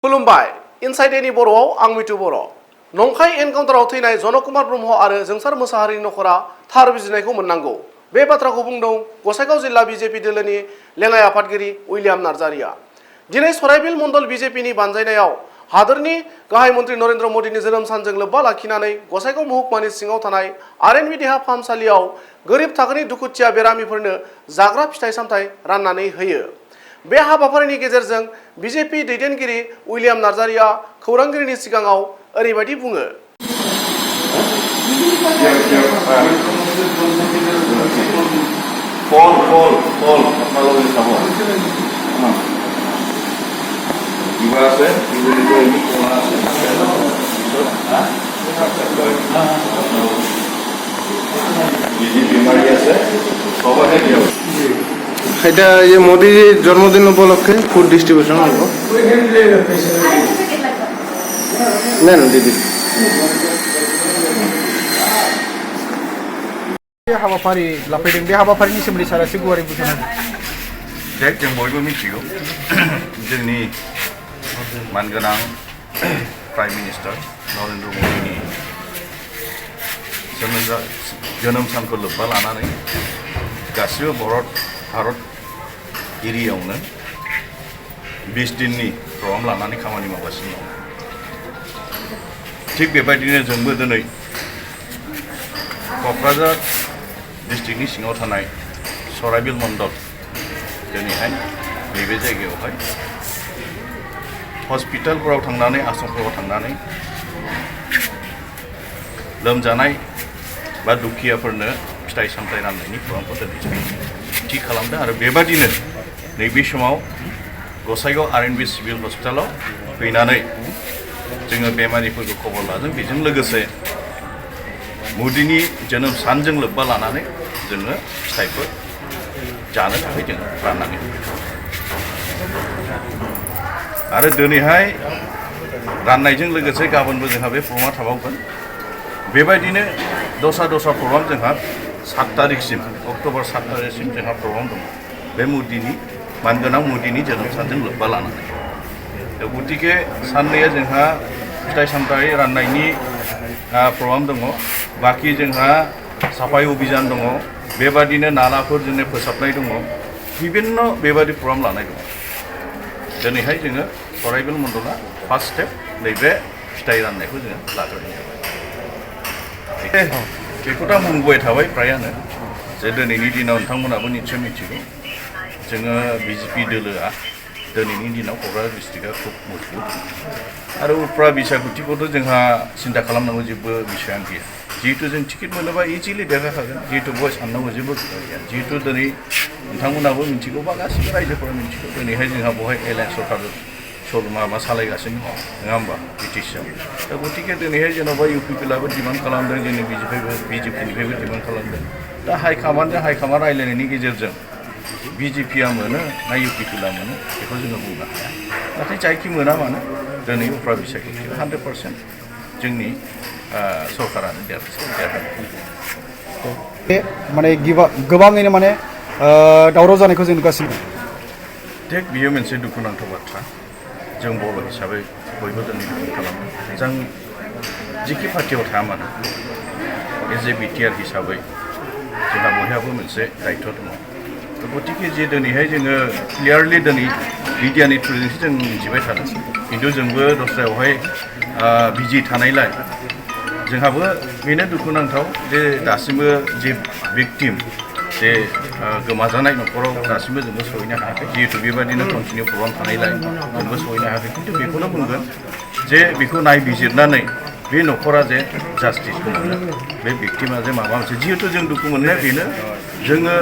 खुलुमबाय इनसाइड एनि बर'आव आं मिथु बर'। नंखाय एनकाउन्टाराव थैनाय जनक कुमार ब्रह्म आरो जोंसार मोसाहारिनि नखरा थार बिजिरनायखौ मोननांगौ। बे बाथ्राखौ बुंदों गसाइगाव जिल्ला बिजेपि दोलोनि लेङाइ आफादगिरि उइलियाम नार्जारिया। दिनै सराइबिल मण्डल बिजेपिनि बानजायनायाव हादोरनि गाहाय मन्त्रि नरेन्द्र मदिनि जोनोम सानजों लोब्बा लाखिनानै गसाइगाव महकुमानि सिङाव थानाय आरएनबि देहा फाहामसालियाव गोरिब थाखोनि दुखुथिया बेरामिफोरनो जाग्रा फिथाइ सामथाइ राननानै होयो। बे हाबाफारिनि गेजेरजों बिजेपि दैदेनगिरि उइलियाम नार्जारिया खौरांगिरिनि सिगाङाव ओरैबायदि बुङो। এটা এই মোদিজির জন্মদিন উপলক্ষে ফুড ডিস্ট্রিবিউশন হলো নেন দিদি हाबाफारि लाफैदों बे हाबाफारिनि सोमोन्दै सारा एसे गुवारै बुंनो देख जों बयबो मिथिगौ जोंनि मानगोनां प्राइम मिनिस्टार नरेन्द्र मदिनि जोनोम सानखौ लोब्बा लानानै गासिबो भारत एरियायावनो 20 दिननि प्रग्राम लानानै खामानि मावगासिनो दं। थिग बेबायदिनो जोंबो दिनै क'क्राझार डिस्ट्रिक्टनि सिङाव थानाय सराइबिल मण्डल दिनैहाय नैबे जायगायावहाय हस्पिटालफोराव थांनानै आश्रमफोराव थांनानै लोमजानाय बा दुखियाफोरनो फिथाइ सामथाइ राननायनि प्रग्रामखौ दिनै थि खालामदों आरो बेबादिनो नैबे समाव गसाइगाव आरएनबि सिभिल हस्पिटालाव फैनानै जोङो बेमारिफोरखौ खबर लादों। बेजों लोगोसे मदिनि जोनोम सानजों लोब्बा लानानै जोङो फिथाइफोर जानो थाखाय जोङो राननानै होदों आरो दिनैहाय राननायजों लोगोसे गाबोनबो जोंहा बे प्रग्रामा थाबावगोन। बेबायदिनो दस्रा प्रग्राम जोंहा 7 तारिखसिम अक्ट'बर 7 तारिखसिम जोंहा प्रग्राम दङ बे मदिनि मानगोनां मदिनि जोनोम सानजों लोब्बा लानानै। गतिके साननैया जोंहा फिथाइ सामथाइ राननायनि प्रग्राम दङ, बाखि जोंहा साफाइ अभियान दङ, बेबादिनो नालाफोर जोंनो फोसाबनाय दङ, बिभिन्न बेबादि प्रग्राम लानाय दङ। दिनैहाय जोङो सराइबिल मण्डला फार्स्ट स्टेप नैबे फिथाइ राननायखौ जोङो लाग्रोनाय जाबाय। बेखौ दा बुंबाय थाबाय फ्रायानो जे दिनैनि दिनाव नोंथांमोनाबो निस्सय मिथिगौ जोङो बिजेपि दोलोआ दिनैनि दिनाव क'क्राझार डिस्ट्रिक्टआ खुब मजबुत आरो उफ्रा बिसायख'थिखौथ' जोंहा सिन्था खालामनांगौ जेबो बिसयानो गैया। जिहेतु जों टिकेट मोनोबा इजिलि देरहाखागोन, जिहेतु बेवहाय साननांगौ जेबो खोथा गैया। जिहेतु दिनै नोंथांमोनाबो मिथिगौ बा गासिबो रायजोफोरा मिथिगौ दिनैहाय जोंहा बेवहाय एलायन्स सरकार माबा सालायगासिनो दङ नङा होमबा बिटिसिआव। दा गतिके दिनैहाय जेन'बा इउपिपिएलआबो डिमान्ड खालामदों, जोंनि बिजेपिनिफ्रायबो डिमान्ड खालामदों। दा हाइकामान्डजों हाइकामान्ड रायज्लायनायनि गेजेरजों बिजेपिआ मोनो ना इउपिपिएलआ मोनो बेखौ जोङो बुंनो हाया। नाथाय जायखि मोना मानो दिनै उफ्रा बिसायख'थियाव 100% जोंनि सरकारानो देरहागोन। माने गोबाङैनो माने दावराव जानायखौ जों नुगासिनो। थिग बियो मोनसे दुखुनांथाव बाथ्रा। जों बर' हिसाबै बयबो दिनै दुखु खालामो। जों जिखि पार्टियाव थाया मानो एज ए बिटिआर हिसाबै जोंहा बयहाबो मोनसे दायित्व दङ। गतिके जे दिनैहाय जोङो क्लियारलि दिनै मिडियानि थ्रुजोंसो जों मिथिबाय थादों, खिन्थु जोंबो दस्रायावहाय बिजि थानायलाय जोंहाबो बेनो दुखुनांथाव जे दासिमबो जे भिक्टिम जे गोमाजानाय न'खराव दासिमबो जोंबो सहैनो हायाखै। जिहेतु बेबादिनो कन्टिनिउ प्रग्राम थानायलाय जोंबो सहैनो हायाखै। खिन्थु बेखौनो बुंगोन जे बेखौ नायबिजिरनानै बे न'खरा जे जास्टिसखौ मोनो, बे भिक्टिमा जे माबा मोनसे जिहेतु जों दुखु मोननाया बेनो जोङो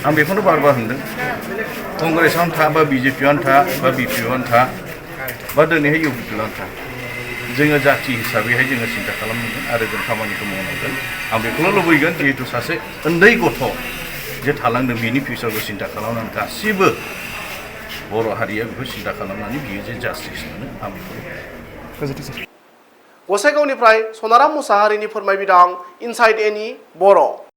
आं बेखौनो बार होनदों कंग्रेसआवनो था बा बिजेपिआवनो था बा बिपिआवनो था बा दिनैहाय इउपिपिएलआवनो था जोङो जाथि हिसाबैहाय जोङो सिन्था खालामनांगोन आरो जों खामानिखौ मावनांगोन। आं बेखौल' लुबैगोन जिहेतु सासे उन्दै गथ' जे थालांदों बिनि फिउचारखौ सिन्था खालामनानै गासिबो बर' हारिया बेखौ सिन्था खालामनानै बियो जे जास्टिस मोनो आं बेखौ गसाइगावनिफ्राय सनाराम मुसाहारिनि फोरमायबिदां इनसाइड एनि बर'।